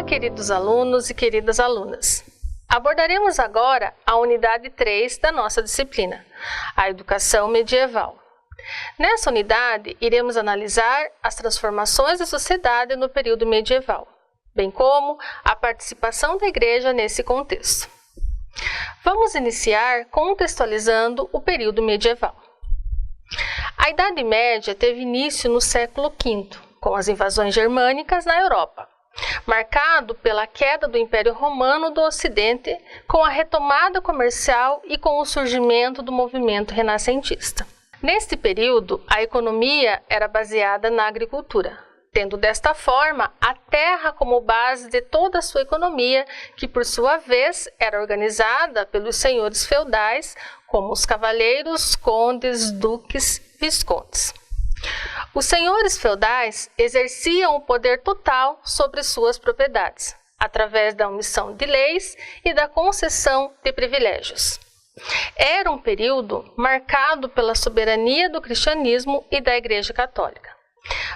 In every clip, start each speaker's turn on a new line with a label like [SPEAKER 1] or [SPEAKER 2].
[SPEAKER 1] queridos alunos e queridas alunas. Abordaremos agora a unidade 3 da nossa disciplina, a Educação Medieval. Nessa unidade, iremos analisar as transformações da sociedade no período medieval, bem como a participação da Igreja nesse contexto. Vamos iniciar contextualizando o período medieval. A Idade Média teve início no século V, com as invasões germânicas na Europa, marcado pela queda do Império Romano do Ocidente, com a retomada comercial e com o surgimento do movimento renascentista. Neste período, a economia era baseada na agricultura, tendo desta forma a terra como base de toda a sua economia, que por sua vez era organizada pelos senhores feudais, como os cavaleiros, condes, duques, viscondes. Os senhores feudais exerciam o poder total sobre suas propriedades, através da omissão de leis e da concessão de privilégios. Era um período marcado pela soberania do cristianismo e da Igreja Católica,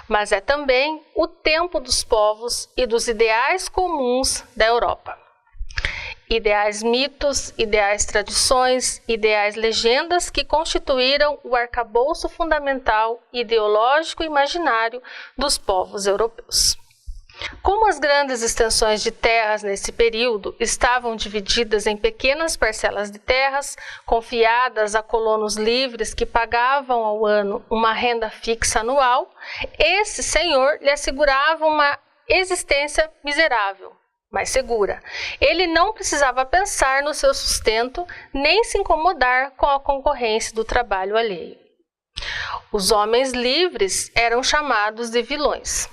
[SPEAKER 1] mas é também o tempo dos povos e dos ideais comuns da Europa. Ideais mitos, ideais tradições, ideais legendas que constituíram o arcabouço fundamental ideológico e imaginário dos povos europeus. Como as grandes extensões de terras nesse período estavam divididas em pequenas parcelas de terras, confiadas a colonos livres que pagavam ao ano uma renda fixa anual, esse senhor lhe assegurava uma existência miserável, mas segura. Ele não precisava pensar no seu sustento, nem se incomodar com a concorrência do trabalho alheio. Os homens livres eram chamados de vilões.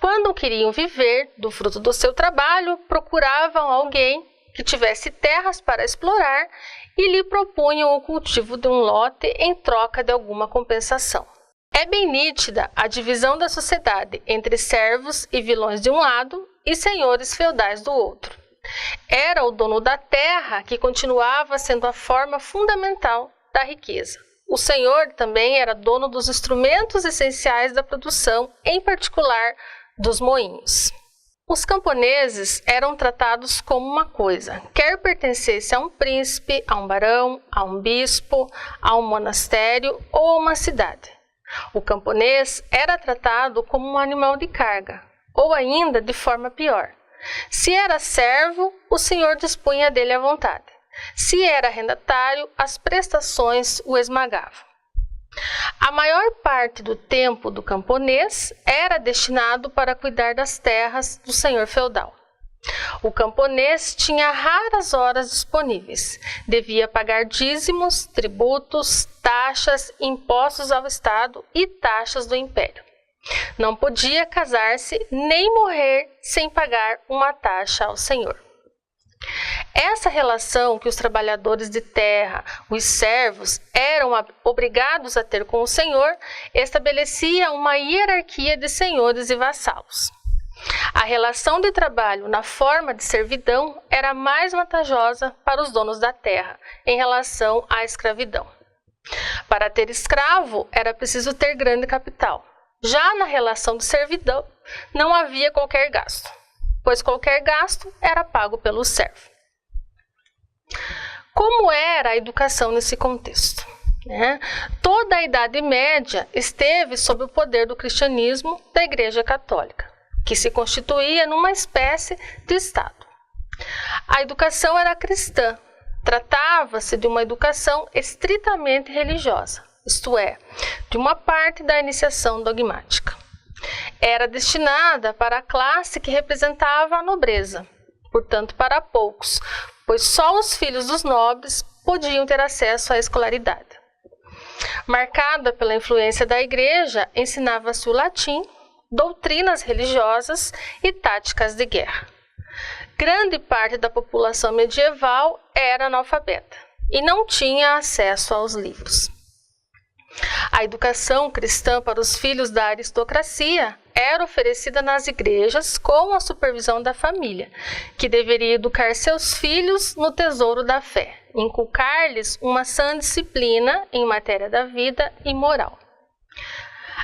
[SPEAKER 1] Quando queriam viver do fruto do seu trabalho, procuravam alguém que tivesse terras para explorar e lhe propunham o cultivo de um lote em troca de alguma compensação. É bem nítida a divisão da sociedade entre servos e vilões de um lado e senhores feudais do outro. Era o dono da terra que continuava sendo a forma fundamental da riqueza. O senhor também era dono dos instrumentos essenciais da produção, em particular dos moinhos. Os camponeses eram tratados como uma coisa, quer pertencesse a um príncipe, a um barão, a um bispo, a um monastério ou a uma cidade. O camponês era tratado como um animal de carga, ou ainda de forma pior. Se era servo, o senhor dispunha dele à vontade. Se era arrendatário, as prestações o esmagavam. A maior parte do tempo do camponês era destinado para cuidar das terras do senhor feudal. O camponês tinha raras horas disponíveis. Devia pagar dízimos, tributos, taxas, impostos ao Estado e taxas do Império. Não podia casar-se nem morrer sem pagar uma taxa ao senhor. Essa relação que os trabalhadores de terra, os servos, eram obrigados a ter com o senhor, estabelecia uma hierarquia de senhores e vassalos. A relação de trabalho na forma de servidão era mais vantajosa para os donos da terra em relação à escravidão. Para ter escravo, era preciso ter grande capital. Já na relação de servidão, não havia qualquer gasto, pois qualquer gasto era pago pelo servo. Como era a educação nesse contexto? Toda a Idade Média esteve sob o poder do cristianismo da Igreja Católica, que se constituía numa espécie de Estado. A educação era cristã, tratava-se de uma educação estritamente religiosa, isto é, de uma parte da iniciação dogmática. Era destinada para a classe que representava a nobreza, portanto para poucos, pois só os filhos dos nobres podiam ter acesso à escolaridade. Marcada pela influência da Igreja, ensinava-se o latim, doutrinas religiosas e táticas de guerra. Grande parte da população medieval era analfabeta e não tinha acesso aos livros. A educação cristã para os filhos da aristocracia era oferecida nas igrejas com a supervisão da família, que deveria educar seus filhos no tesouro da fé, inculcar-lhes uma sã disciplina em matéria da vida e moral.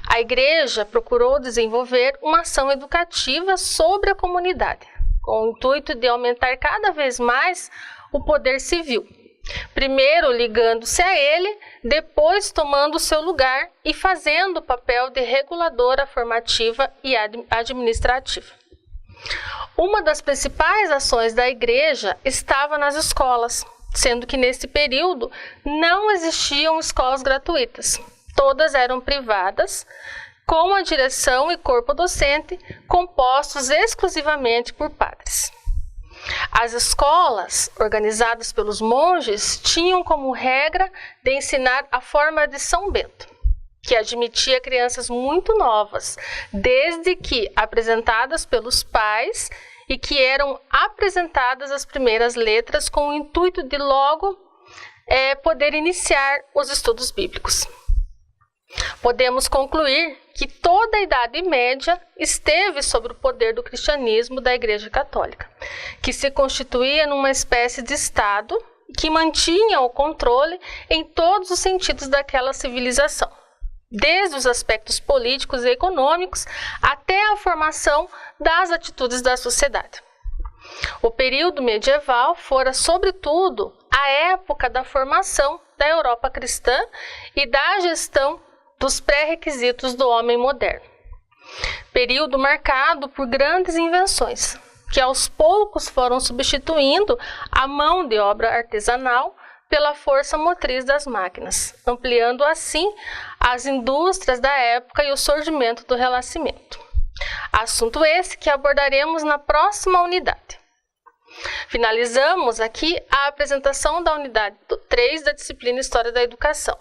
[SPEAKER 1] A igreja procurou desenvolver uma ação educativa sobre a comunidade, com o intuito de aumentar cada vez mais o poder civil. Primeiro ligando-se a ele, depois tomando o seu lugar e fazendo o papel de reguladora formativa e administrativa. Uma das principais ações da Igreja estava nas escolas, sendo que nesse período não existiam escolas gratuitas. Todas eram privadas, com a direção e corpo docente compostos exclusivamente por padres. As escolas, organizadas pelos monges, tinham como regra de ensinar a forma de São Bento, que admitia crianças muito novas, desde que apresentadas pelos pais e que eram apresentadas as primeiras letras com o intuito de logo poder iniciar os estudos bíblicos. Podemos concluir que toda a Idade Média esteve sob o poder do cristianismo da Igreja Católica, que se constituía numa espécie de Estado que mantinha o controle em todos os sentidos daquela civilização, desde os aspectos políticos e econômicos até a formação das atitudes da sociedade. O período medieval fora, sobretudo, a época da formação da Europa cristã e da gestão dos pré-requisitos do homem moderno. Período marcado por grandes invenções, que aos poucos foram substituindo a mão de obra artesanal pela força motriz das máquinas, ampliando assim as indústrias da época e o surgimento do Renascimento. Assunto esse que abordaremos na próxima unidade. Finalizamos aqui a apresentação da unidade 3 da disciplina História da Educação.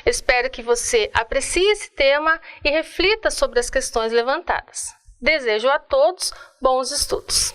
[SPEAKER 1] Espero que você aprecie esse tema e reflita sobre as questões levantadas. Desejo a todos bons estudos.